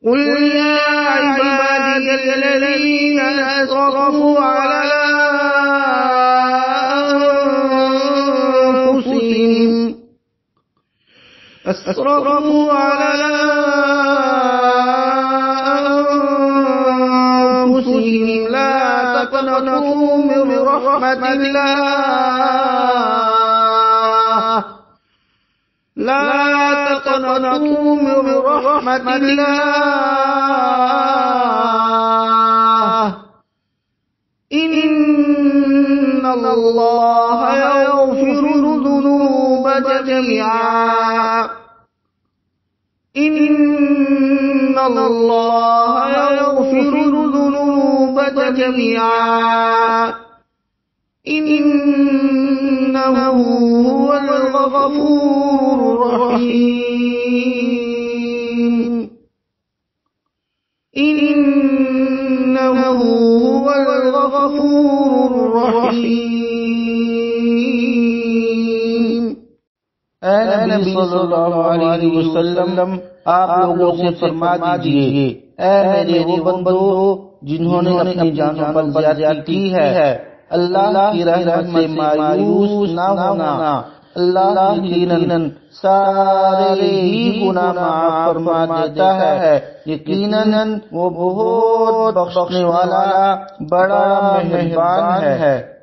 قل يا عبادي الذين أسرفوا على أنفسهم لا تقنطوا من رحمة الله إن الله يغفر الذنوب جميعا إنه هو الغفور الرحيم नबी सल्लल्लाहु अलैहि वसल्लम, आप लोगों से फरमा दीजिए, ऐ मेरे वो बंदो जिन्होंने अपनी जानों पर ज़्यादती की है, अल्लाह की रहमत से मायूस न होना। अल्लाह यकीनन सारे ही गुनाह माफ फरमा देता है। यकीनन वो बहुत बख्शने वाला बड़ा मेहरबान है।